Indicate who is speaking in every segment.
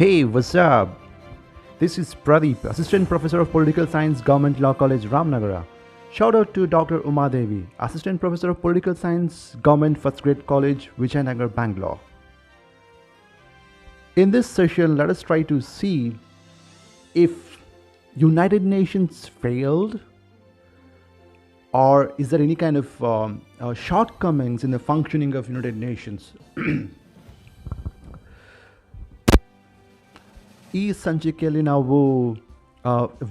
Speaker 1: Hey, what's up? This is Pradeep, Assistant Professor of Political Science, Government Law College, Ramnagara. Shout out to Dr. Uma Devi, Assistant Professor of Political Science, Government First Grade College, Vijayanagar, Bangalore. In this session, let us try to see if United Nations failed, or is there any kind of shortcomings in the functioning of United Nations. ಈ ಸಂಚಿಕೆಯಲ್ಲಿ ನಾವು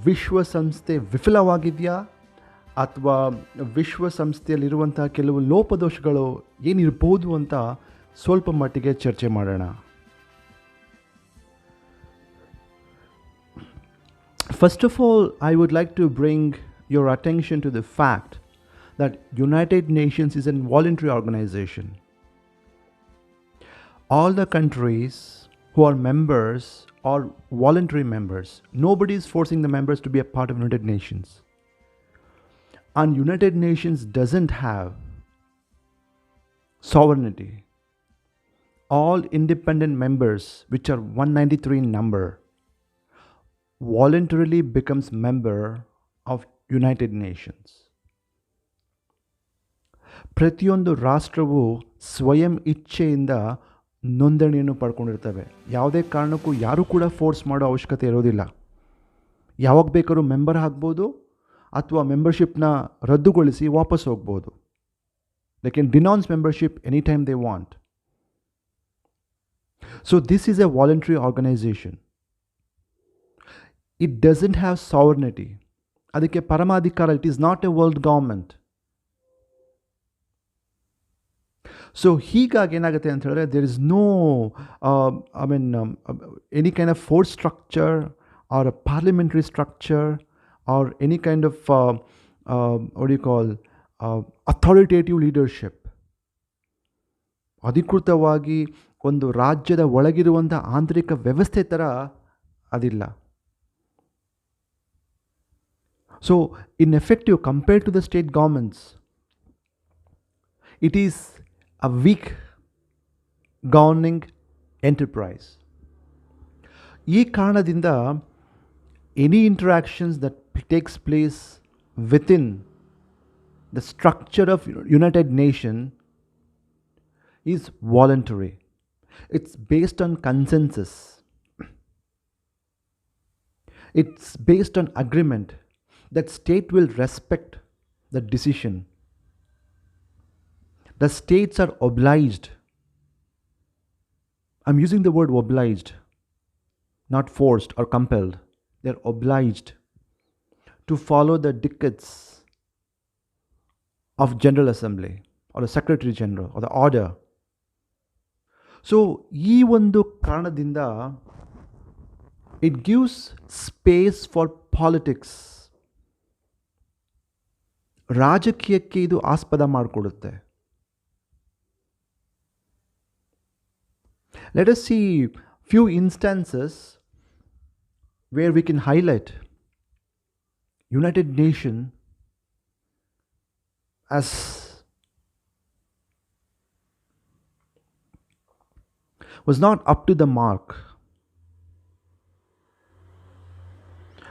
Speaker 1: ವಿಶ್ವಸಂಸ್ಥೆ ವಿಫಲವಾಗಿದೆಯಾ ಅಥವಾ ವಿಶ್ವಸಂಸ್ಥೆಯಲ್ಲಿರುವಂತಹ ಕೆಲವು ಲೋಪದೋಷಗಳು ಏನಿರ್ಬೋದು ಅಂತ ಸ್ವಲ್ಪ ಮಟ್ಟಿಗೆ ಚರ್ಚೆ ಮಾಡೋಣ. First of all, I would like to bring your attention to the fact that United Nations is a voluntary organization. All the countries who are members are voluntary members. Nobody is forcing the members to be a part of United Nations. And United Nations doesn't have sovereignty. All independent members, which are 193 in number, voluntarily becomes member of United Nations. ಪ್ರತಿಯೊಂದು ರಾಷ್ಟ್ರವು ಸ್ವಯಂ ಇಚ್ಛೆಯಿಂದ ನೋಂದಣಿಯನ್ನು ಪಡ್ಕೊಂಡಿರ್ತವೆ. ಯಾವುದೇ ಕಾರಣಕ್ಕೂ ಯಾರೂ ಕೂಡ force ಮಾಡೋ ಅವಶ್ಯಕತೆ ಇರೋದಿಲ್ಲ. ಯಾವಾಗ ಬೇಕಾದ್ರೂ ಮೆಂಬರ್ ಆಗ್ಬೋದು ಅಥವಾ ಮೆಂಬರ್ಶಿಪ್ನ ರದ್ದುಗೊಳಿಸಿ ವಾಪಸ್ ಹೋಗ್ಬೋದು. They can denounce membership any time they want. So this is a voluntary organisation. It doesn't have sovereignty. ಅದಕ್ಕೆ ಪರಮಾಧಿಕಾರ. It is not a world government. So ಹೀಗಾಗಿ ಏನಾಗುತ್ತೆ ಅಂತ ಹೇಳಿದ್ರೆ, there is no any kind of force structure or a parliamentary structure or any kind of what you call authoritative leadership. ಅಧಿಕೃತವಾಗಿ ಒಂದು ರಾಜ್ಯದ ಒಳಗಿರುವಂಥ ಆಂತರಿಕ ವ್ಯವಸ್ಥೆ ಥರ ಅದಿಲ್ಲ. So ineffective compared to the state governments, it is a weak governing enterprise. ಈ ಕಾರಣದಿಂದ any interactions that takes place within the structure of United Nations is voluntary. It's based on consensus. It's based on agreement that state will respect the decision. The states are obliged. I'm using the word obliged, not forced or compelled. They're obliged to follow the dictates of General Assembly or the Secretary General or the order. So, ಈ ಒಂದು ಕಾರಣದಿಂದ it gives space for politics. ರಾಜಕೀಯಕ್ಕೆ ಇದು ಆಸ್ಪದ ಮಾಡಿಕೊಡುತ್ತೆ. Let us see few instances where we can highlight United Nations as was not up to the mark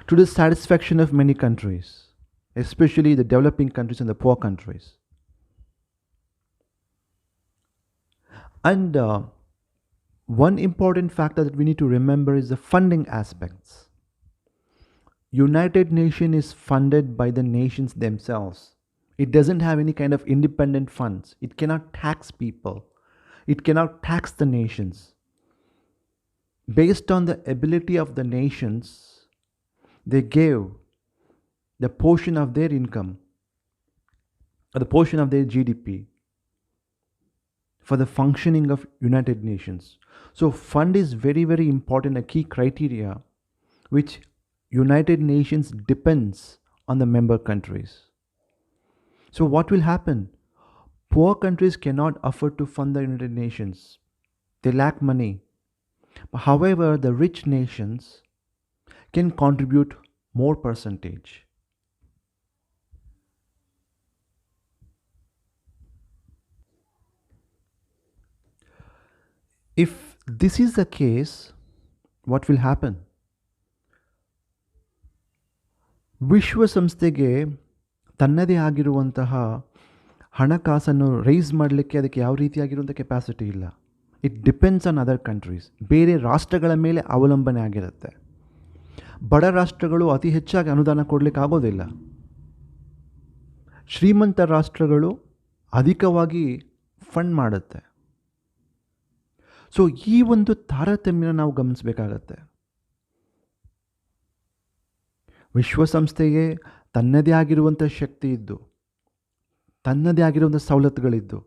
Speaker 1: to the satisfaction of many countries, especially the developing countries and the poor countries. And one important factor that we need to remember is the funding aspects. United Nations is funded by the nations themselves. It doesn't have any kind of independent funds. It cannot tax people. It cannot tax the nations. Based on the ability of the nations, they gave the portion of their income or the portion of their GDP for the functioning of United Nations. So fund is very, very important, a key criteria which United Nations depends on the member countries. So what will happen? Poor countries cannot afford to fund the United Nations. They lack money. However, the rich nations can contribute more percentage. If this is the case, what will happen? ವಿಶ್ವಸಂಸ್ಥೆಗೆ ತನ್ನದೇ ಆಗಿರುವಂತಹ ಹಣಕಾಸನ್ನು raise ಮಾಡಲಿಕ್ಕೆ ಅದಕ್ಕೆ ಯಾವ ರೀತಿಯಾಗಿರುವಂಥ capacity ಇಲ್ಲ. It depends on other countries. ಬೇರೆ ರಾಷ್ಟ್ರಗಳ ಮೇಲೆ ಅವಲಂಬನೆ ಆಗಿರುತ್ತೆ. ಬಡ ರಾಷ್ಟ್ರಗಳು ಅತಿ ಹೆಚ್ಚಾಗಿ ಅನುದಾನ ಕೊಡಲಿಕ್ಕೆ ಆಗೋದಿಲ್ಲ. ಶ್ರೀಮಂತ ರಾಷ್ಟ್ರಗಳು ಅಧಿಕವಾಗಿ ಫಂಡ್ ಮಾಡುತ್ತೆ. ಸೊ ಈ ಒಂದು ತಾರತಮ್ಯನ ನಾವು ಗಮನಿಸಬೇಕಾಗತ್ತೆ. ವಿಶ್ವಸಂಸ್ಥೆಗೆ ತನ್ನದೇ ಆಗಿರುವಂಥ ಶಕ್ತಿ ಇದ್ದು, ತನ್ನದೇ ಆಗಿರುವಂಥ ಸವಲತ್ತುಗಳಿದ್ದು,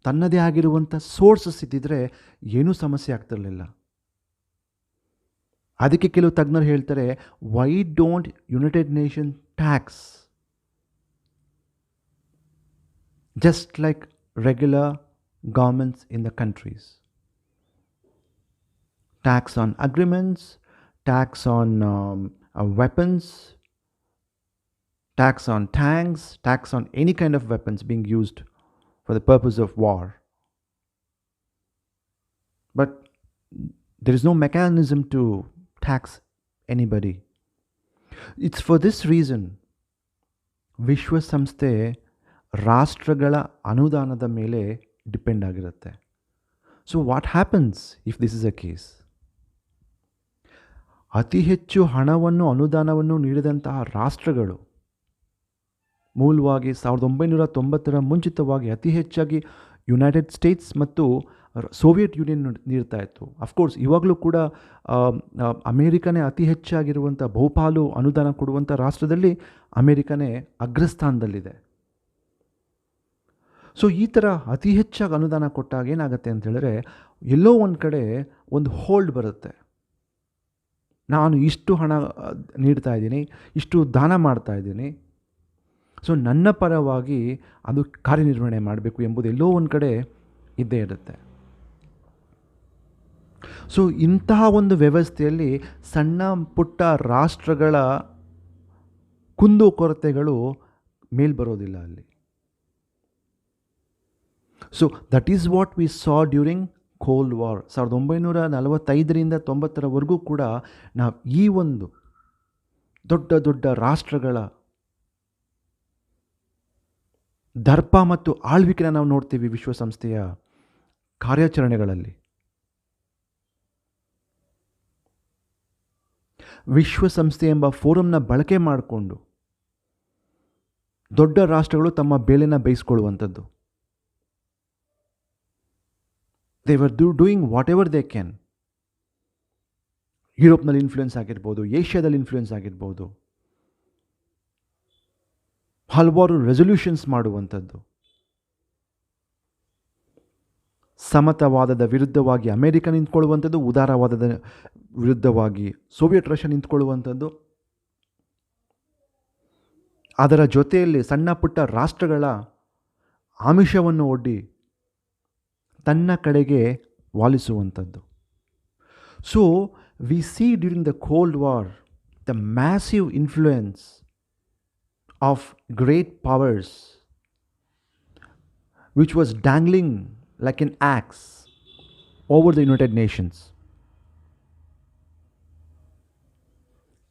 Speaker 1: ತನ್ನದೇ ಆಗಿರುವಂಥ ಸೋರ್ಸಸ್ ಇದ್ದಿದ್ರೆ ಏನೂ ಸಮಸ್ಯೆ ಆಗ್ತಿರಲಿಲ್ಲ. ಅದಕ್ಕೆ ಕೆಲವು ತಜ್ಞರು ಹೇಳ್ತಾರೆ, why don't United nation tax just like regular governments in the countries? Tax on agreements, tax on weapons, tax on tanks, tax on any kind of weapons being used for the purpose of war. But there is no mechanism to tax anybody. It's for this reason ವಿಶ್ವಸಂಸ್ಥೆ ರಾಷ್ಟ್ರಗಳ ಅನುದಾನದ ಮೇಲೆ depend ಆಗಿರುತ್ತೆ. So what happens if this is a case? ಅತಿ ಹೆಚ್ಚು ಹಣವನ್ನು, ಅನುದಾನವನ್ನು ನೀಡಿದಂತಹ ರಾಷ್ಟ್ರಗಳು ಮೂಲವಾಗಿ 1990ರ ಮುಂಚಿತವಾಗಿ ಅತಿ ಹೆಚ್ಚಾಗಿ ಯುನೈಟೆಡ್ ಸ್ಟೇಟ್ಸ್ ಮತ್ತು ಸೋವಿಯತ್ ಯೂನಿಯನ್ ನೀಡ್ತಾ ಇತ್ತು. ಅಫ್ಕೋರ್ಸ್ ಇವಾಗಲೂ ಕೂಡ ಅಮೇರಿಕನೇ ಅತಿ ಹೆಚ್ಚಾಗಿರುವಂಥ ಬಹುಪಾಲು ಅನುದಾನ ಕೊಡುವಂಥ ರಾಷ್ಟ್ರದಲ್ಲಿ ಅಮೇರಿಕನೇ ಅಗ್ರಸ್ಥಾನದಲ್ಲಿದೆ. ಸೊ ಈ ಥರ ಅತಿ ಹೆಚ್ಚಾಗಿ ಅನುದಾನ ಕೊಟ್ಟಾಗ ಏನಾಗುತ್ತೆ ಅಂತ ಹೇಳಿದ್ರೆ, ಎಲ್ಲೋ ಒಂದು ಕಡೆ ಒಂದು ಹೋಲ್ಡ್ ಬರುತ್ತೆ. ನಾನು ಇಷ್ಟು ಹಣ ನೀಡ್ತಾ ಇದ್ದೀನಿ, ಇಷ್ಟು ದಾನ ಮಾಡ್ತಾ ಇದ್ದೀನಿ, ಸೊ ನನ್ನ ಪರವಾಗಿ ಅದು ಕಾರ್ಯನಿರ್ವಹಣೆ ಮಾಡಬೇಕು ಎಂಬುದು ಎಲ್ಲೋ ಒಂದು ಕಡೆ ಇದ್ದೇ ಇರುತ್ತೆ. ಸೊ ಇಂತಹ ಒಂದು ವ್ಯವಸ್ಥೆಯಲ್ಲಿ ಸಣ್ಣ ಪುಟ್ಟ ರಾಷ್ಟ್ರಗಳ ಕುಂದುಕೊರತೆಗಳು ಮೇಲ್ಬರೋದಿಲ್ಲ ಅಲ್ಲಿ. So that is what we saw during cold war. 1945ರಿಂದ 90ರವರೆಗೂ ಕೂಡ ನಾವು ಈ ಒಂದು ದೊಡ್ಡ ದೊಡ್ಡ ರಾಷ್ಟ್ರಗಳ ದರ್ಪ ಮತ್ತು ಆಳ್ವಿಕೆನ ನಾವು ನೋಡ್ತೀವಿ ವಿಶ್ವಸಂಸ್ಥೆಯ ಕಾರ್ಯಾಚರಣೆಗಳಲ್ಲಿ. ವಿಶ್ವಸಂಸ್ಥೆ ಎಂಬ ಫೋರಮ್ನ ಬಳಕೆ ಮಾಡಿಕೊಂಡು ದೊಡ್ಡ ರಾಷ್ಟ್ರಗಳು ತಮ್ಮ ಬೇಳೆನ ಬೇಯಿಸ್ಕೊಳ್ಳುವಂಥದ್ದು. They were doing whatever they can. ಯುರೋಪ್ನಲ್ಲಿ ಇನ್ಫ್ಲೂಯೆನ್ಸ್ ಆಗಿರ್ಬೋದು, ಏಷ್ಯಾದಲ್ಲಿ ಇನ್ಫ್ಲೂಯೆನ್ಸ್ ಆಗಿರ್ಬೋದು, ಹಲವಾರು ರೆಸೊಲ್ಯೂಷನ್ಸ್ ಮಾಡುವಂಥದ್ದು. ಸಮತಾವಾದದ ವಿರುದ್ಧವಾಗಿ ಅಮೆರಿಕ ನಿಂತ್ಕೊಳ್ಳುವಂಥದ್ದು, ಉದಾರವಾದದ ವಿರುದ್ಧವಾಗಿ ಸೋವಿಯತ್ ರಷ್ಯಾ ನಿಂತ್ಕೊಳ್ಳುವಂಥದ್ದು. ಅದರ ಜೊತೆಯಲ್ಲಿ ಸಣ್ಣ ಪುಟ್ಟ ರಾಷ್ಟ್ರಗಳ ಆಮಿಷವನ್ನು ಒಡ್ಡಿ ತನ್ನ ಕಡೆಗೆ ವಾಲಿಸುವಂಥದ್ದು. So we see during the cold war the massive influence of great powers which was dangling like an axe over the United Nations.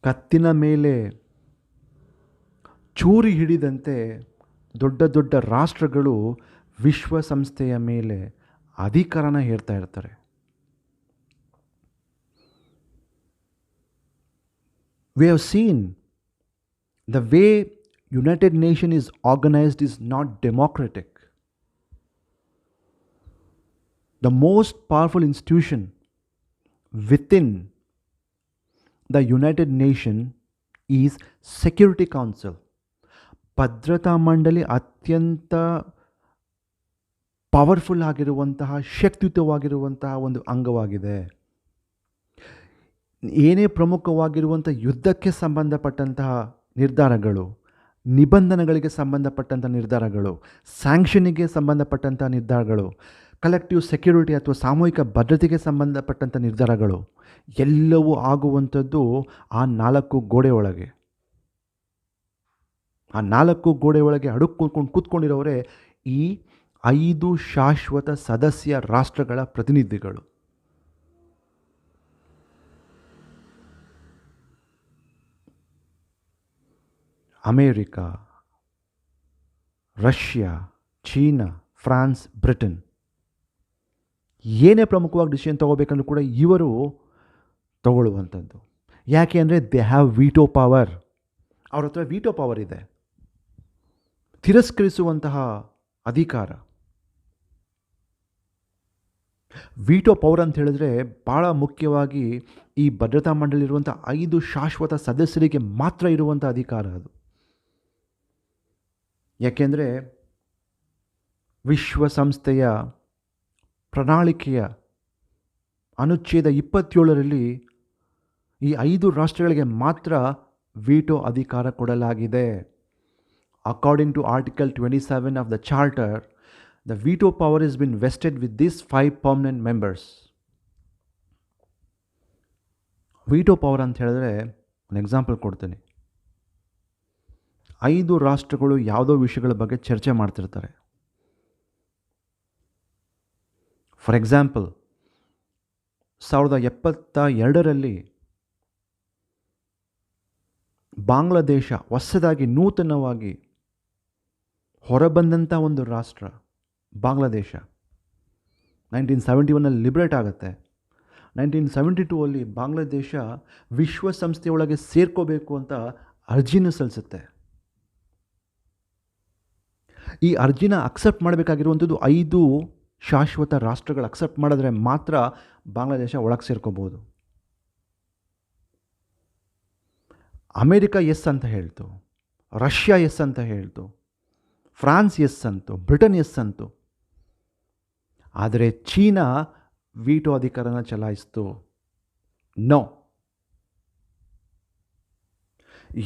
Speaker 1: ಕತ್ತಿನ ಮೇಲೆ ಚೂರಿ ಹಿಡಿದಂತೆ ದೊಡ್ಡ ದೊಡ್ಡ ರಾಷ್ಟ್ರಗಳು ವಿಶ್ವಸಂಸ್ಥೆಯ ಮೇಲೆ ಅಧಿಕಾರನ ಹೇರ್ತಾ ಇರ್ತಾರೆ. We have seen the way United Nations is organized is not democratic. The most powerful institution within the United Nations is Security Council. ಭದ್ರತಾ ಮಂಡಳಿ ಅತ್ಯಂತ ಪವರ್ಫುಲ್ ಆಗಿರುವಂತಹ, ಶಕ್ತಿಯುತವಾಗಿರುವಂತಹ ಒಂದು ಅಂಗವಾಗಿದೆ. ಏನೇ ಪ್ರಮುಖವಾಗಿರುವಂಥ ಯುದ್ಧಕ್ಕೆ ಸಂಬಂಧಪಟ್ಟಂತಹ ನಿರ್ಧಾರಗಳು, ನಿಬಂಧನೆಗಳಿಗೆ ಸಂಬಂಧಪಟ್ಟಂಥ ನಿರ್ಧಾರಗಳು, ಸ್ಯಾಂಕ್ಷನಿಗೆ ಸಂಬಂಧಪಟ್ಟಂಥ ನಿರ್ಧಾರಗಳು, ಕಲೆಕ್ಟಿವ್ ಸೆಕ್ಯೂರಿಟಿ ಅಥವಾ ಸಾಮೂಹಿಕ ಭದ್ರತೆಗೆ ಸಂಬಂಧಪಟ್ಟಂಥ ನಿರ್ಧಾರಗಳು ಎಲ್ಲವೂ ಆಗುವಂಥದ್ದು ಆ 4 ಗೋಡೆ ಒಳಗೆ. ಆ 4 ಗೋಡೆ ಒಳಗೆ ಕೂತ್ಕೊಂಡಿರೋರೇ ಈ 5 ಶಾಶ್ವತ ಸದಸ್ಯ ರಾಷ್ಟ್ರಗಳ ಪ್ರತಿನಿಧಿಗಳು. America, Russia, China, France, Britain ಏನೇ ಪ್ರಮುಖವಾಗಿ ಡಿಸಿಷನ್ ತೊಗೋಬೇಕಂದ್ರೂ ಕೂಡ ಇವರು ತಗೊಳ್ಳುವಂಥದ್ದು. ಯಾಕೆ ಅಂದರೆ ದೇ ಹ್ಯಾವ್ ವೀಟೋ ಪವರ್. ಅವ್ರ ಹತ್ರ ವೀಟೋ ಪವರ್ ಇದೆ, ತಿರಸ್ಕರಿಸುವಂತಹ ಅಧಿಕಾರ. ವೀಟೋ ಪವರ್ ಅಂತ ಹೇಳಿದ್ರೆ ಭಾಳ ಮುಖ್ಯವಾಗಿ ಈ ಭದ್ರತಾ ಮಂಡಳಿರುವಂಥ 5 ಶಾಶ್ವತ ಸದಸ್ಯರಿಗೆ ಮಾತ್ರ ಇರುವಂಥ ಅಧಿಕಾರ ಅದು. ಯಾಕೆಂದರೆ ವಿಶ್ವಸಂಸ್ಥೆಯ ಪ್ರಣಾಳಿಕೆಯ ಅನುಚ್ಛೇದ 27ರಲ್ಲಿ ಈ 5 ರಾಷ್ಟ್ರಗಳಿಗೆ ಮಾತ್ರ ವೀಟೋ ಅಧಿಕಾರ ಕೊಡಲಾಗಿದೆ. According to article 27 of the charter, the veto power has been vested with these 5 permanent members. Veto power ಅಂತ ಹೇಳಿದ್ರೆ ಒಂದು ಎಕ್ಸಾಂಪಲ್ ಕೊಡ್ತೀನಿ. 5 ರಾಷ್ಟ್ರಗಳು ಯಾವುದೋ ವಿಷಯಗಳ ಬಗ್ಗೆ ಚರ್ಚೆ ಮಾಡ್ತಿರ್ತಾರೆ. ಫಾರ್ ಎಕ್ಸಾಂಪಲ್ 1972ರಲ್ಲಿ ಬಾಂಗ್ಲಾದೇಶ ಹೊಸದಾಗಿ ನೂತನವಾಗಿ ಹೊರಬಂದಂಥ ಒಂದು ರಾಷ್ಟ್ರ ಬಾಂಗ್ಲಾದೇಶ. 1971ರಲ್ಲಿ ಲಿಬ್ರೇಟ್ ಆಗುತ್ತೆ. 1972ಅಲ್ಲಿ ಬಾಂಗ್ಲಾದೇಶ ವಿಶ್ವಸಂಸ್ಥೆಯೊಳಗೆ ಸೇರ್ಕೋಬೇಕು ಅಂತ ಅರ್ಜಿನ ಸಲ್ಲಿಸುತ್ತೆ. ಈ ಅರ್ಜಿನ ಅಕ್ಸೆಪ್ಟ್ ಮಾಡಬೇಕಾಗಿರುವಂಥದ್ದು 5 ಶಾಶ್ವತ ರಾಷ್ಟ್ರಗಳು ಅಕ್ಸೆಪ್ಟ್ ಮಾಡಿದ್ರೆ ಮಾತ್ರ ಬಾಂಗ್ಲಾದೇಶ ಒಳಗೆ ಸೇರ್ಕೋಬೋದು. ಅಮೇರಿಕಾ ಎಸ್ ಅಂತ ಹೇಳ್ತು, ರಷ್ಯಾ ಎಸ್ ಅಂತ ಹೇಳ್ತು, ಫ್ರಾನ್ಸ್ ಎಸ್ ಅಂತು, ಬ್ರಿಟನ್ ಎಸ್ ಅಂತು. ಆದರೆ ಚೀನಾ ವೀಟೋ ಅಧಿಕಾರನ ಚಲಾಯಿಸ್ತು. ನೋ.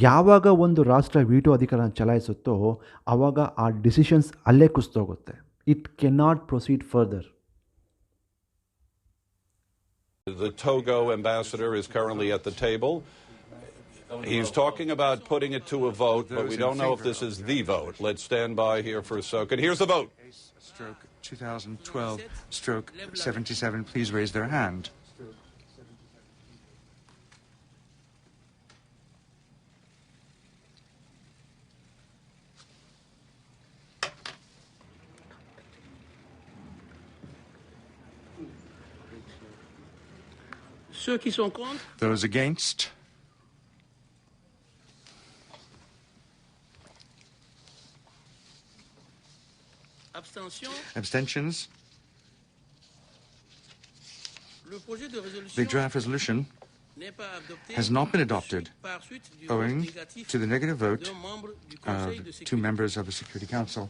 Speaker 1: ಯಾವಾಗ ಒಂದು ರಾಷ್ಟ್ರ ವೀಟೋ ಅಧಿಕಾರನ ಚಲಾಯಿಸುತ್ತೋ ಆವಾಗ ಆ ಡಿಸಿಷನ್ಸ್ ಅಲ್ಲೇ ಕುಸ್ತೋಗುತ್ತೆ. It cannot proceed further.
Speaker 2: The Togo ambassador is currently at the table. He's talking about putting it to a vote, but we don't know if this is the vote. Let's stand by here for a second. Here's the vote.
Speaker 3: Stroke 2012, stroke 77, please raise their hand.
Speaker 4: Ceux qui sont contre?
Speaker 3: Those against?
Speaker 4: Abstention?
Speaker 3: Abstentions?
Speaker 4: Le projet de résolution
Speaker 3: The draft resolution
Speaker 4: n'est pas adopté
Speaker 3: has not been adopted
Speaker 4: par suite du
Speaker 3: owing
Speaker 4: vote négatif
Speaker 3: to the negative vote
Speaker 4: d'un membre du
Speaker 3: of
Speaker 4: Conseil de
Speaker 3: 2
Speaker 4: sécurité.
Speaker 3: members of the Security Council.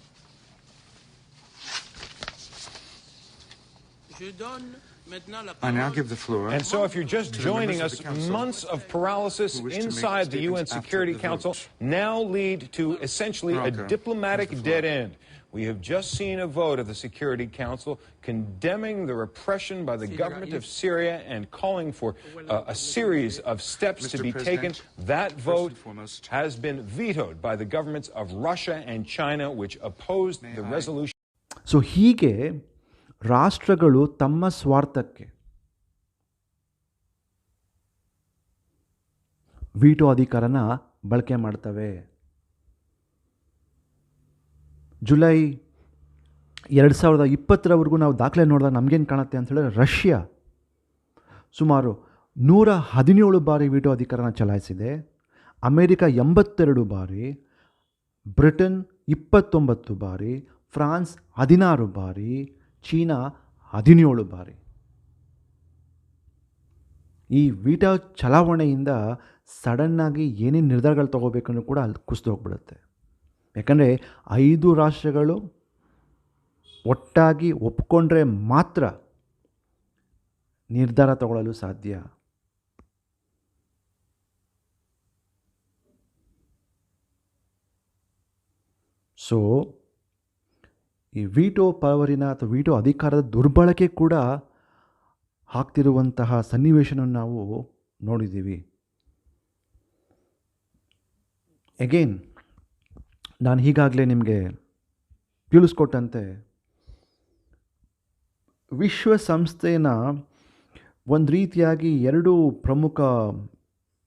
Speaker 4: Je donne maintenant la
Speaker 3: I now
Speaker 4: parole
Speaker 3: give the floor
Speaker 5: And so, if you're just
Speaker 3: to the
Speaker 5: joining
Speaker 3: members
Speaker 5: us,
Speaker 3: of the Council
Speaker 5: months of paralysis
Speaker 3: who wish to make
Speaker 5: inside the UN
Speaker 3: statements after
Speaker 5: Security
Speaker 3: the
Speaker 5: Council
Speaker 3: vote.
Speaker 5: now lead to essentially a
Speaker 3: Morocco
Speaker 5: diplomatic
Speaker 3: has the floor.
Speaker 5: dead end. We have just seen a vote of the Security Council condemning the repression by the government of Syria and calling for a series of steps to
Speaker 3: Mr.
Speaker 5: be taken.
Speaker 3: President,
Speaker 5: That
Speaker 3: first
Speaker 5: vote
Speaker 3: and foremost,
Speaker 5: has been vetoed by the governments of Russia and China, which opposed the resolution.
Speaker 1: So ಹೀಗೆ ರಾಷ್ಟ್ರಗಳು ತಮ್ಮ ಸ್ವಾರ್ಥಕ್ಕೆ veto ಅಧಿಕಾರನ ಬಳಕೆ ಮಾಡ್ತವೆ. July 2020ರವರೆಗೂ ನಾವು ದಾಖಲೆ ನೋಡಿದಾಗ ನಮಗೇನು ಕಾಣುತ್ತೆ ಅಂತ ಹೇಳಿದ್ರೆ ರಷ್ಯಾ ಸುಮಾರು 117 ಬಾರಿ ವೀಟೋ ಅಧಿಕಾರನ ಚಲಾಯಿಸಿದೆ. ಅಮೇರಿಕಾ 82 ಬಾರಿ, ಬ್ರಿಟನ್ 29 ಬಾರಿ, ಫ್ರಾನ್ಸ್ 16 ಬಾರಿ, ಚೀನಾ 17 ಬಾರಿ. ಈ ವೀಟೋ ಚಲಾವಣೆಯಿಂದ ಸಡನ್ನಾಗಿ ಏನೇನು ನಿರ್ಧಾರಗಳು ತೊಗೋಬೇಕನ್ನು ಕೂಡ ಅಲ್ಲಿ ಕುಸಿದು ಹೋಗ್ಬಿಡುತ್ತೆ. ಯಾಕಂದರೆ 5 ರಾಷ್ಟ್ರಗಳು ಒಟ್ಟಾಗಿ ಒಪ್ಕೊಂಡ್ರೆ ಮಾತ್ರ ನಿರ್ಧಾರ ತಗೊಳ್ಳಲು ಸಾಧ್ಯ. ಸೊ ಈ ವೀಟೋ ಪವರಿನ ಅಥವಾ ವೀಟೋ ಅಧಿಕಾರದ ದುರ್ಬಳಕೆ ಕೂಡ ಆಗ್ತಿರುವಂತಹ ಸನ್ನಿವೇಶವನ್ನು ನಾವು ನೋಡಿದ್ದೀವಿ. ಎಗೇನ್ ನಾನು ಈಗಾಗಲೇ ನಿಮಗೆ ತಿಳಿಸ್ಕೊಟ್ಟಂತೆ ವಿಶ್ವಸಂಸ್ಥೆನ ಒಂದು ರೀತಿಯಾಗಿ 2 ಪ್ರಮುಖ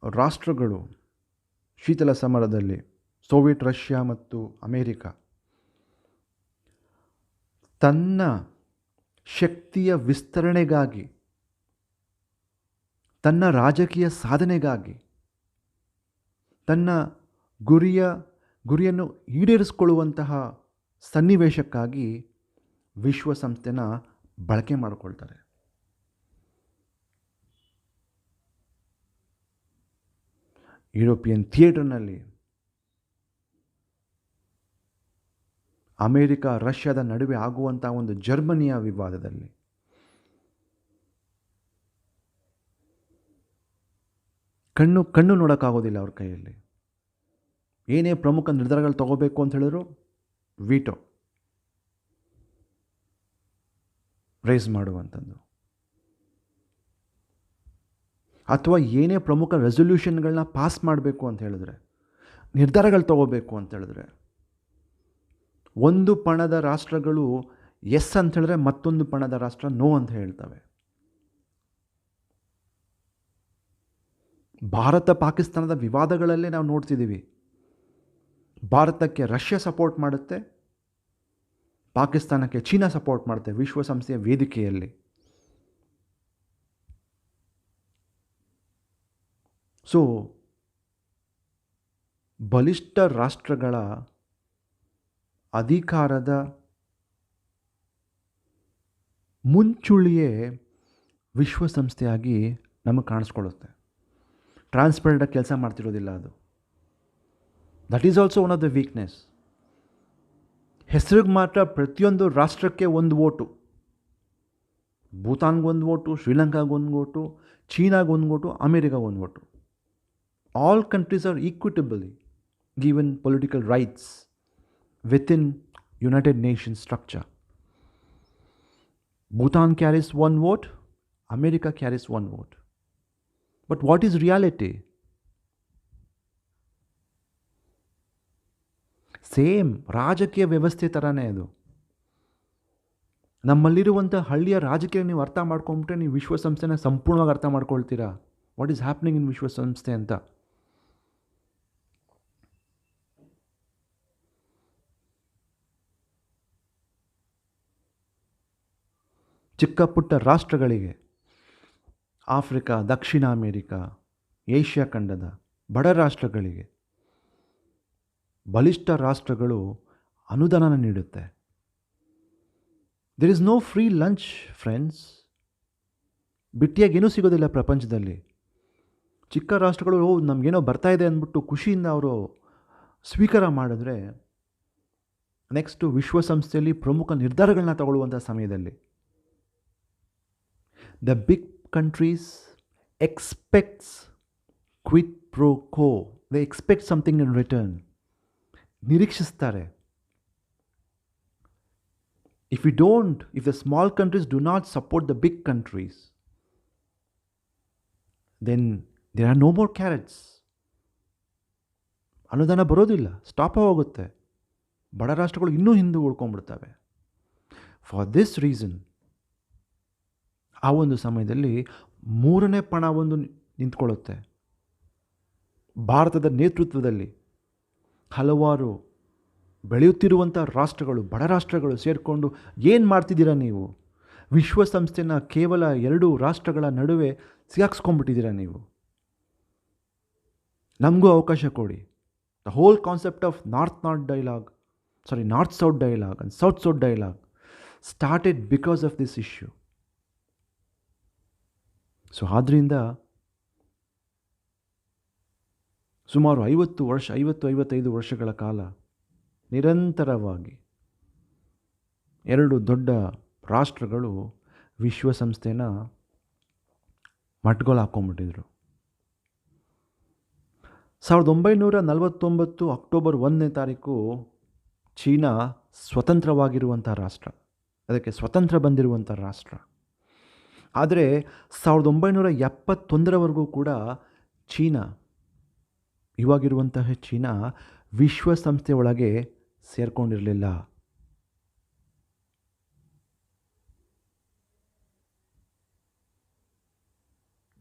Speaker 1: ರಾಷ್ಟ್ರಗಳು ಶೀತಲ ಸಮರದಲ್ಲಿ ಸೋವಿಯತ್ ರಷ್ಯಾ ಮತ್ತು ಅಮೇರಿಕಾ ತನ್ನ ಶಕ್ತಿಯ ವಿಸ್ತರಣೆಗಾಗಿ, ತನ್ನ ರಾಜಕೀಯ ಸಾಧನೆಗಾಗಿ, ತನ್ನ ಗುರಿಯನ್ನು ಈಡೇರಿಸಿಕೊಳ್ಳುವಂತಹ ಸನ್ನಿವೇಶಕ್ಕಾಗಿ ವಿಶ್ವಸಂಸ್ಥೆನ ಬಳಕೆ ಮಾಡಿಕೊಳ್ತಾರೆ. ಯುರೋಪಿಯನ್ ಥಿಯೇಟರ್ನಲ್ಲಿ ಅಮೇರಿಕಾ ರಷ್ಯಾದ ನಡುವೆ ಆಗುವಂಥ ಒಂದು ಜರ್ಮನಿಯ ವಿವಾದದಲ್ಲಿ ಕಣ್ಣು ನೋಡೋಕ್ಕಾಗೋದಿಲ್ಲ ಅವ್ರ ಕೈಯಲ್ಲಿ. ಏನೇ ಪ್ರಮುಖ ನಿರ್ಧಾರಗಳು ತಗೋಬೇಕು ಅಂತ ಹೇಳಿದ್ರು ವೀಟೋ ರೈಸ್ ಮಾಡುವಂಥದ್ದು, ಅಥವಾ ಏನೇ ಪ್ರಮುಖ ರೆಸೊಲ್ಯೂಷನ್ಗಳನ್ನ ಪಾಸ್ ಮಾಡಬೇಕು ಅಂತ ಹೇಳಿದ್ರೆ, ನಿರ್ಧಾರಗಳು ತಗೋಬೇಕು ಅಂತ ಹೇಳಿದ್ರೆ, ಒಂದು ಪಣದ ರಾಷ್ಟ್ರಗಳು ಎಸ್ ಅಂತ ಹೇಳಿದ್ರೆ ಮತ್ತೊಂದು ಪಣದ ರಾಷ್ಟ್ರ ನೋ ಅಂತ ಹೇಳ್ತವೆ. ಭಾರತ ಪಾಕಿಸ್ತಾನದ ವಿವಾದಗಳಲ್ಲೇ ನಾವು ನೋಡ್ತಿದ್ದೀವಿ. ಭಾರತಕ್ಕೆ ರಷ್ಯಾ ಸಪೋರ್ಟ್ ಮಾಡುತ್ತೆ, ಪಾಕಿಸ್ತಾನಕ್ಕೆ ಚೀನಾ ಸಪೋರ್ಟ್ ಮಾಡುತ್ತೆ ವಿಶ್ವಸಂಸ್ಥೆಯ ವೇದಿಕೆಯಲ್ಲಿ. ಸೊ ಬಲಿಷ್ಠ ರಾಷ್ಟ್ರಗಳ ಅಧಿಕಾರದ ಮುಂಚೂಣಿಯೇ ವಿಶ್ವಸಂಸ್ಥೆಯಾಗಿ ನಮಗೆ ಕಾಣಿಸ್ಕೊಳ್ಳುತ್ತೆ. ಟ್ರಾನ್ಸ್ಪರೆಂಟಾಗಿ ಕೆಲಸ ಮಾಡ್ತಿರೋದಿಲ್ಲ ಅದು. That is also one of the weakness. ಹೆಸರಿಗೆ ಮಾತ್ರ ಪ್ರತಿಯೊಂದು ರಾಷ್ಟ್ರಕ್ಕೆ ಒಂದು ವೋಟು, ಭೂತಾನ್ಗೊಂದು ವೋಟು, ಶ್ರೀಲಂಕಾಗೊಂದು ವೋಟು, ಚೀನಾಗೊಂದು ವೋಟು, ಅಮೇರಿಕಾಗೊಂದು vote. All countries are equitably given political rights within United Nations structure. Bhutan carries one vote, America carries one vote. But what is reality? Same ರಾಜಕೀಯ ವ್ಯವಸ್ಥೆ ಥರನೇ ಅದು. ನಮ್ಮಲ್ಲಿರುವಂಥ ಹಳ್ಳಿಯ ರಾಜಕೀಯ ನೀವು ಅರ್ಥ ಮಾಡ್ಕೊಂಬಿಟ್ರೆ ನೀವು ವಿಶ್ವಸಂಸ್ಥೆನ ಸಂಪೂರ್ಣವಾಗಿ ಅರ್ಥ ಮಾಡ್ಕೊಳ್ತೀರಾ. ವಾಟ್ ಈಸ್ ಹ್ಯಾಪ್ನಿಂಗ್ ಇನ್ ವಿಶ್ವಸಂಸ್ಥೆ ಅಂತ. ಚಿಕ್ಕ ಪುಟ್ಟ ರಾಷ್ಟ್ರಗಳಿಗೆ, ಆಫ್ರಿಕಾ, ದಕ್ಷಿಣ ಅಮೇರಿಕಾ, ಏಷ್ಯಾ ಖಂಡದ ಬಡ ರಾಷ್ಟ್ರಗಳಿಗೆ ಬಲಿಷ್ಠ ರಾಷ್ಟ್ರಗಳು ಅನುದಾನ ನೀಡುತ್ತೆ. There is no free lunch friends. ಬಿಟ್ಟಿಯಾಗೇನೂ ಸಿಗೋದಿಲ್ಲ ಪ್ರಪಂಚದಲ್ಲಿ. ಚಿಕ್ಕ ರಾಷ್ಟ್ರಗಳು ನಮಗೇನೋ ಬರ್ತಾ ಇದೆ ಅಂದ್ಬಿಟ್ಟು ಖುಷಿಯಿಂದ ಅವರು ಸ್ವೀಕಾರ ಮಾಡಿದ್ರೆ ನೆಕ್ಸ್ಟು ವಿಶ್ವಸಂಸ್ಥೆಯಲ್ಲಿ ಪ್ರಮುಖ ನಿರ್ಧಾರಗಳನ್ನ ತಗೊಳ್ಳುವಂಥ ಸಮಯದಲ್ಲಿ the big countries expects quid pro quo. They expect something in return. ನಿರೀಕ್ಷಿಸ್ತಾರೆ. If the small countries do not support the big countries, then there are no more carrots. ಅನುದಾನ ಬರೋದಿಲ್ಲ, ಸ್ಟಾಪ್ ಹೋಗುತ್ತೆ. ಬಡ ರಾಷ್ಟ್ರಗಳು ಇನ್ನೂ ಹಿಂದೆ ಉಳ್ಕೊಂಡ್ಬಿಡ್ತವೆ. ಫಾರ್ ದಿಸ್ ರೀಸನ್ ಆ ಒಂದು ಸಮಯದಲ್ಲಿ ಮೂರನೇ ಪಣ ಒಂದು ನಿಂತ್ಕೊಳ್ಳುತ್ತೆ. ಭಾರತದ ನೇತೃತ್ವದಲ್ಲಿ ಹಲವಾರು ಬೆಳೆಯುತ್ತಿರುವಂಥ ರಾಷ್ಟ್ರಗಳು, ಬಡ ರಾಷ್ಟ್ರಗಳು ಸೇರಿಕೊಂಡು ಏನು ಮಾಡ್ತಿದ್ದೀರಾ ನೀವು? ವಿಶ್ವಸಂಸ್ಥೆನ ಕೇವಲ 2 ರಾಷ್ಟ್ರಗಳ ನಡುವೆ ಸಿಗಾಕ್ಸ್ಕೊಂಡ್ಬಿಟ್ಟಿದ್ದೀರಾ ನೀವು. ನಮಗೂ ಅವಕಾಶ ಕೊಡಿ. The whole concept of north south dialogue and south dialogue started because of this issue. So ಆದ್ದರಿಂದ ಸುಮಾರು 50-55 ವರ್ಷಗಳ ಕಾಲ ನಿರಂತರವಾಗಿ 2 ದೊಡ್ಡ ರಾಷ್ಟ್ರಗಳು ವಿಶ್ವಸಂಸ್ಥೆನ ಮಟ್ಗೋಲು ಹಾಕ್ಕೊಂಡ್ಬಿಟ್ಟಿದ್ರು. 1949 ಅಕ್ಟೋಬರ್ 1ನೇ ತಾರೀಕು ಚೀನಾ ಸ್ವತಂತ್ರವಾಗಿರುವಂಥ ರಾಷ್ಟ್ರ, ಅದಕ್ಕೆ ಸ್ವತಂತ್ರ ಬಂದಿರುವಂಥ ರಾಷ್ಟ್ರ. ಆದರೆ 1971ರವರೆಗೂ ಕೂಡ ಇವಾಗಿರುವಂತಹ ಚೀನಾ ವಿಶ್ವಸಂಸ್ಥೆ ಒಳಗೆ ಸೇರ್ಕೊಂಡಿರಲಿಲ್ಲ.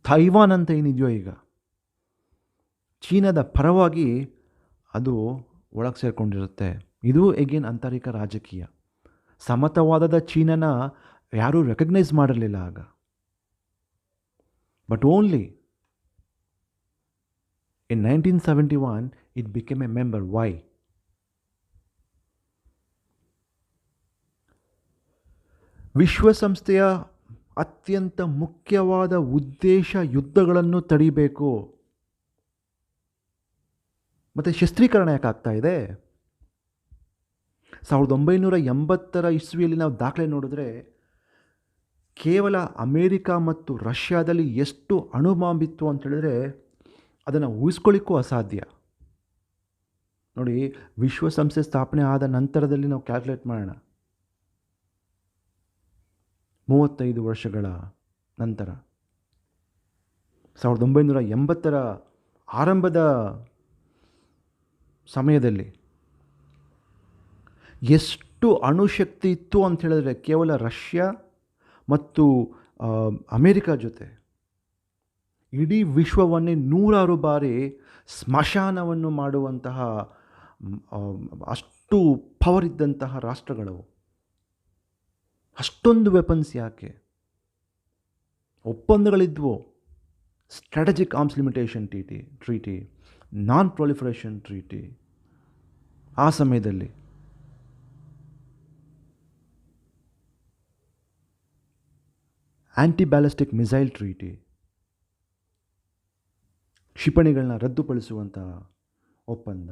Speaker 1: ಥೈವಾನ್ ಅಂತ ಏನಿದೆಯೋ ಈಗ ಚೀನಾದ ಪರವಾಗಿ ಅದು ಒಳಗೆ ಸೇರಿಕೊಂಡಿರುತ್ತೆ. ಇದು ಎಗೇನ್ ಆಂತರಿಕ ರಾಜಕೀಯ. ಸಮತಾವಾದದ ಚೀನಾನ ಯಾರೂ ರೆಕಗ್ನೈಸ್ ಮಾಡಿರಲಿಲ್ಲ ಆಗ. But only in 1971 it became a member. Why? ವಿಶ್ವಸಂಸ್ಥೆಯ ಅತ್ಯಂತ ಮುಖ್ಯವಾದ ಉದ್ದೇಶ ಯುದ್ಧಗಳನ್ನು ತಡಿಬೇಕು. ಮತ್ತು ಶಸ್ತ್ರೀಕರಣ ಯಾಕಾಗ್ತಾ ಇದೆ? 1980 ಇಸ್ವಿಯಲ್ಲಿ ನಾವು ದಾಖಲೆ ನೋಡಿದ್ರೆ ಕೇವಲ ಅಮೇರಿಕಾ ಮತ್ತು ರಷ್ಯಾದಲ್ಲಿ ಎಷ್ಟು ಅಣುಬಾಂಬ್ ಇತ್ತು ಅಂತ ಹೇಳಿದ್ರೆ ಅದನ್ನು ಊಹಿಸ್ಕೊಳ್ಳಿಕ್ಕೂ ಅಸಾಧ್ಯ. ನೋಡಿ, ವಿಶ್ವಸಂಸ್ಥೆ ಸ್ಥಾಪನೆ ಆದ ನಂತರದಲ್ಲಿ ನಾವು ಕ್ಯಾಲ್ಕುಲೇಟ್ ಮಾಡೋಣ, 35 ವರ್ಷಗಳ ನಂತರ 1980 ಆರಂಭದ ಸಮಯದಲ್ಲಿ ಎಷ್ಟು ಅಣುಶಕ್ತಿ ಇತ್ತು ಅಂತ ಹೇಳಿದ್ರೆ ಕೇವಲ ರಷ್ಯಾ ಮತ್ತು ಅಮೇರಿಕಾ ಜೊತೆ ಇಡೀ ವಿಶ್ವವನ್ನೇ 100 ಬಾರಿ ಸ್ಮಶಾನವನ್ನು ಮಾಡುವಂತಹ ಅಷ್ಟು ಪವರ್ ಇದ್ದಂತಹ ರಾಷ್ಟ್ರಗಳು. ಅಷ್ಟೊಂದು ವೆಪನ್ಸ್ ಯಾಕೆ? ಒಪ್ಪಂದಗಳಿದ್ವು. ಸ್ಟ್ರಾಟಜಿಕ್ ಆರ್ಮ್ಸ್ ಲಿಮಿಟೇಷನ್ ಟ್ರೀಟಿ, ನಾನ್ ಪ್ರೊಲಿಫರೇಷನ್ ಟ್ರೀಟಿ. ಆ ಸಮಯದಲ್ಲಿ ಆಂಟಿ ಬ್ಯಾಲಿಸ್ಟಿಕ್ ಮಿಸೈಲ್ ಟ್ರೀಟಿ, ಕ್ಷಿಪಣಿಗಳನ್ನ ರದ್ದುಪಡಿಸುವಂಥ ಒಪ್ಪಂದ,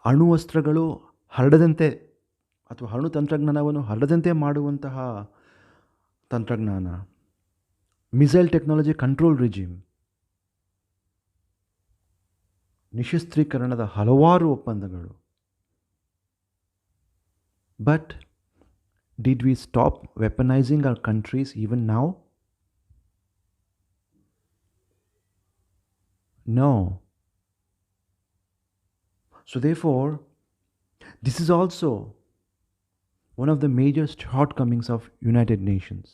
Speaker 1: ಅಣುವಸ್ತ್ರಗಳು ಹರಡದಂತೆ ಅಥವಾ ಅಣು ತಂತ್ರಜ್ಞಾನವನ್ನು ಹರಡದಂತೆ ಮಾಡುವಂತಹ ತಂತ್ರಜ್ಞಾನ, ಮಿಸೈಲ್ ಟೆಕ್ನಾಲಜಿ ಕಂಟ್ರೋಲ್ ರಿಜಿಮ್, ನಿಶಸ್ತ್ರೀಕರಣದ ಹಲವಾರು ಒಪ್ಪಂದಗಳು. But did we stop weaponizing our countries even now? No. So therefore, this is also one of the major shortcomings of United Nations.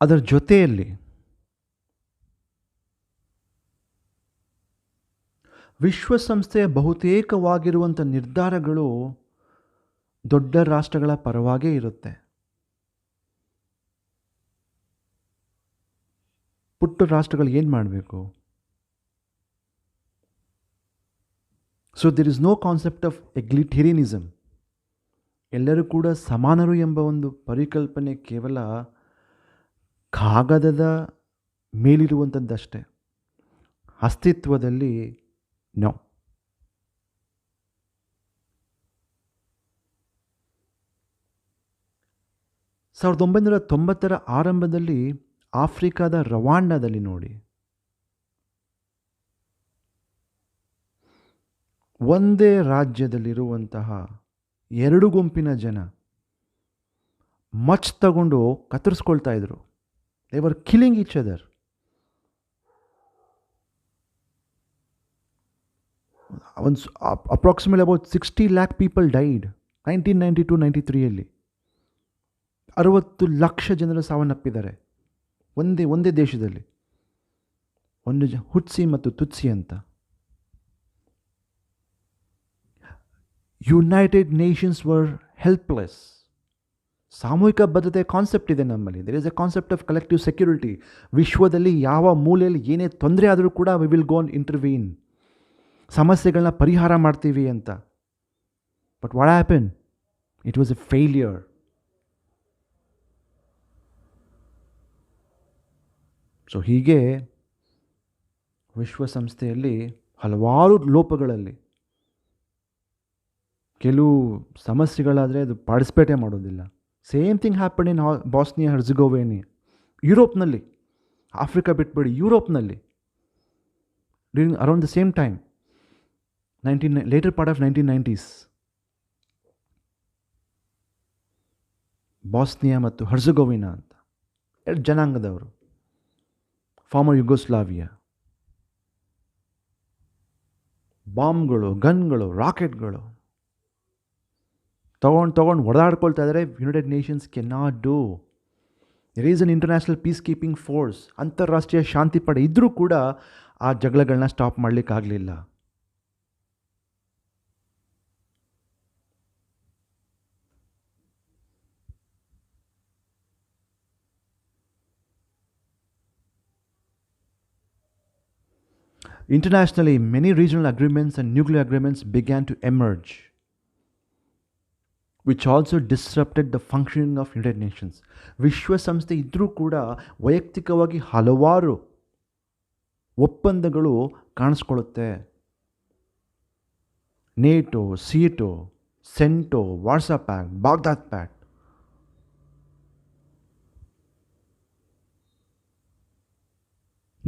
Speaker 1: ಅದರ ಜೊತೆಯಲ್ಲಿ ವಿಶ್ವಸಂಸ್ಥೆಯ ಬಹುತೇಕವಾಗಿರುವಂಥ ನಿರ್ಧಾರಗಳು ದೊಡ್ಡ ರಾಷ್ಟ್ರಗಳ ಪರವಾಗೇ ಇರುತ್ತೆ. ಪುಟ್ಟ ರಾಷ್ಟ್ರಗಳು ಏನು ಮಾಡಬೇಕು? So there is no concept of egalitarianism. ಎಲ್ಲರೂ ಕೂಡ ಸಮಾನರು ಎಂಬ ಒಂದು ಪರಿಕಲ್ಪನೆ ಕೇವಲ ಕಾಗದದ ಮೇಲಿರುವಂಥದ್ದಷ್ಟೇ, ಅಸ್ತಿತ್ವದಲ್ಲಿ ನೋ. ಸಾವಿರದ 1990 ಆರಂಭದಲ್ಲಿ ಆಫ್ರಿಕಾದ ರವಾಂಡಾದಲ್ಲಿ ನೋಡಿ, ಒಂದೇ ರಾಜ್ಯದಲ್ಲಿರುವಂತಹ 2 ಗುಂಪಿನ ಜನ ಮಚ್ ತಗೊಂಡು ಕತ್ತರಿಸ್ಕೊಳ್ತಾ ಇದ್ರು. They were killing each other. Approximately about 60 lakh people died 1992-93 60 lakh ಜನರು ಸಾವನ್ನಪ್ಪಿದ್ದಾರೆ ಒಂದೇ ದೇಶದಲ್ಲಿ. ಒಂದು ಹುಟ್ಸಿ ಮತ್ತು ತುತ್ಸಿ ಅಂತ. United Nations were helpless. ಸಾಮೂಹಿಕ ಭದ್ರತೆ ಕಾನ್ಸೆಪ್ಟ್ ಇದೆ ನಮ್ಮಲ್ಲಿ. There is a concept of collective security. ವಿಶ್ವದಲ್ಲಿ ಯಾವ ಮೂಲೆಯಲ್ಲಿ ಏನೇ ತೊಂದರೆ ಆದರೂ ಕೂಡ we will go on intervene, ಸಮಸ್ಯೆಗಳನ್ನ ಪರಿಹಾರ ಮಾಡ್ತೀವಿ ಅಂತ. But what happen? It was a failure. So ಹೀಗೆ ವಿಶ್ವಸಂಸ್ಥೆಯಲ್ಲಿ ಹಲವಾರು ಲೋಪಗಳಲ್ಲಿ ಕೆಲವು ಸಮಸ್ಯೆಗಳಾದರೆ ಅದು ಪಾರ್ಟಿಸಿಪೇಟೇ ಮಾಡೋದಿಲ್ಲ. Same thing happen in Bosnia Herzegovina, ಯುರೋಪ್ನಲ್ಲಿ. ಆಫ್ರಿಕಾ ಬಿಟ್ಬಿಡಿ, ಯುರೋಪ್ನಲ್ಲಿ during around the same time, later part of 1990s. Bosnia ಮತ್ತು ಹರ್ಜಗೋವಿನಾ ಅಂತ 2 ಜನಾಂಗದವರು, ಫಾರ್ಮರ್ ಯುಗೋಸ್ಲಾವಿಯಾ. ಬಾಂಬ್ಗಳು, ಗನ್ಗಳು, ರಾಕೆಟ್ಗಳು ತೊಗೊಂಡು ಹೊಡೆದಾಡ್ಕೊಳ್ತಾ ಇದ್ದಾರೆ. United nations can not do. There is an international peace keeping force, ಅಂತಾರಾಷ್ಟ್ರೀಯ ಶಾಂತಿ ಪಡೆ ಇದ್ದರೂ ಕೂಡ ಆ ಜಗಳಗಳನ್ನ ಸ್ಟಾಪ್ ಮಾಡಲಿಕ್ಕಾಗಲಿಲ್ಲ. Internationally, many regional agreements and nuclear agreements began to emerge, which also disrupted the functioning of United Nations. ವಿಶ್ವಸಂಸ್ಥೆ ಇದ್ದರೂ ಕೂಡ ವೈಯಕ್ತಿಕವಾಗಿ ಹಲವಾರು ಒಪ್ಪಂದಗಳು ಕಾಣಿಸ್ಕೊಳ್ಳುತ್ತೆ. NATO, ಸೀಟೋ, ಸೆಂಟೋ, Warsaw pact, Baghdad pact,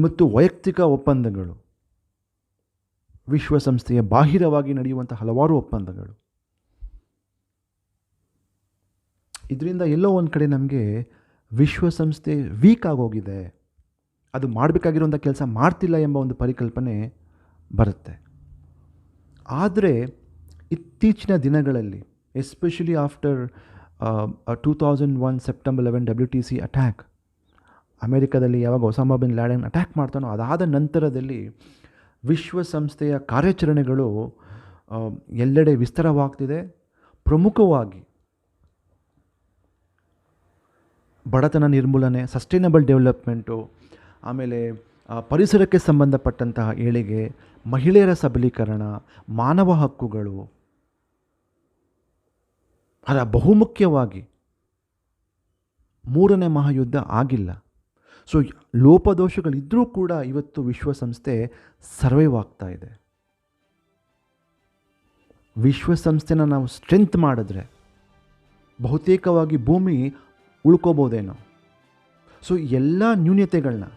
Speaker 1: ಮತ್ತು ವೈಯಕ್ತಿಕ ಒಪ್ಪಂದಗಳು, ವಿಶ್ವಸಂಸ್ಥೆಯ ಬಾಹಿರವಾಗಿ ನಡೆಯುವಂಥ ಹಲವಾರು ಒಪ್ಪಂದಗಳು. ಇದರಿಂದ ಎಲ್ಲೋ ಒಂದು ಕಡೆ ನಮಗೆ ವಿಶ್ವಸಂಸ್ಥೆ ವೀಕ್ ಆಗೋಗಿದೆ, ಅದು ಮಾಡಬೇಕಾಗಿರುವಂಥ ಕೆಲಸ ಮಾಡ್ತಿಲ್ಲ ಎಂಬ ಒಂದು ಪರಿಕಲ್ಪನೆ ಬರುತ್ತೆ. ಆದರೆ ಇತ್ತೀಚಿನ ದಿನಗಳಲ್ಲಿ, especially after 2001 September 11 WTC attack, ಅಮೆರಿಕದಲ್ಲಿ ಯಾವಾಗ ಒಸಾಮಾ ಬಿನ್ ಲ್ಯಾಡೆನ್ ಅಟ್ಯಾಕ್ ಮಾಡ್ತಾನೋ ಅದಾದ ನಂತರದಲ್ಲಿ ವಿಶ್ವಸಂಸ್ಥೆಯ ಕಾರ್ಯಾಚರಣೆಗಳು ಎಲ್ಲೆಡೆ ವಿಸ್ತಾರವಾಗ್ತಿದೆ. ಪ್ರಮುಖವಾಗಿ ಬಡತನ ನಿರ್ಮೂಲನೆ, ಸಸ್ಟೈನಬಲ್ ಡೆವಲಪ್ಮೆಂಟು, ಆಮೇಲೆ ಪರಿಸರಕ್ಕೆ ಸಂಬಂಧಪಟ್ಟಂತಹ ಏಳಿಗೆ, ಮಹಿಳೆಯರ ಸಬಲೀಕರಣ, ಮಾನವ ಹಕ್ಕುಗಳು, ಅದರ ಬಹುಮುಖ್ಯವಾಗಿ ಮೂರನೇ ಮಹಾಯುದ್ಧ ಆಗಿಲ್ಲ. ಸೊ ಲೋಪದೋಷಗಳಿದ್ದರೂ ಕೂಡ ಇವತ್ತು ವಿಶ್ವಸಂಸ್ಥೆ ಸರ್ವೈವ್ ಆಗ್ತಾ ಇದೆ. ವಿಶ್ವಸಂಸ್ಥೆನ ನಾವು ಸ್ಟ್ರೆಂತ್ ಮಾಡಿದ್ರೆ ಬಹುತೇಕವಾಗಿ ಭೂಮಿ ಉಳ್ಕೋಬೋದೇನೋ. ಸೊ ಎಲ್ಲ ನ್ಯೂನ್ಯತೆಗಳನ್ನ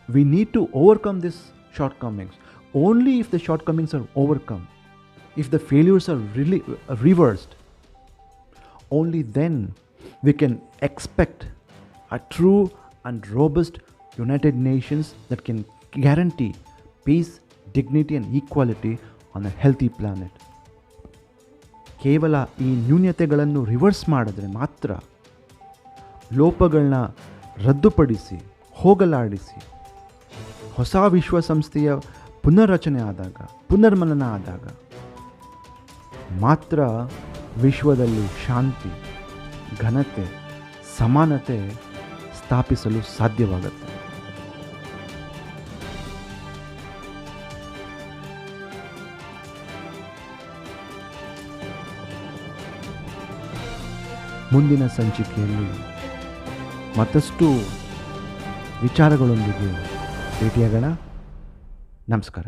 Speaker 1: we need to overcome this shortcomings. Only if the shortcomings are overcome, if the failures are reversed, only then we can expect a true and robust United Nations that can guarantee peace, dignity and equality on a healthy planet. ಕೇವಲ ಈ ನ್ಯೂನ್ಯತೆಗಳನ್ನು reverse ಮಾಡಿದ್ರೆ ಮಾತ್ರ, ಲೋಪಗಳನ್ನ ರದ್ದುಪಡಿಸಿ ಹೋಗಲಾಡಿಸಿ ಹೊಸ ವಿಶ್ವಸಂಸ್ಥೆಯ ಪುನರ್ರಚನೆ ಆದಾಗ, ಪುನರ್ಮನನ ಆದಾಗ ಮಾತ್ರ ವಿಶ್ವದಲ್ಲಿ ಶಾಂತಿ, ಘನತೆ, ಸಮಾನತೆ ಸ್ಥಾಪಿಸಲು ಸಾಧ್ಯವಾಗುತ್ತೆ. ಮುಂದಿನ ಸಂಚಿಕೆಯಲ್ಲಿ ಮತ್ತಷ್ಟು ವಿಚಾರಗಳೊಂದಿಗೆ ಭೇಟಿಯಾಗೋಣ. ನಮಸ್ಕಾರ.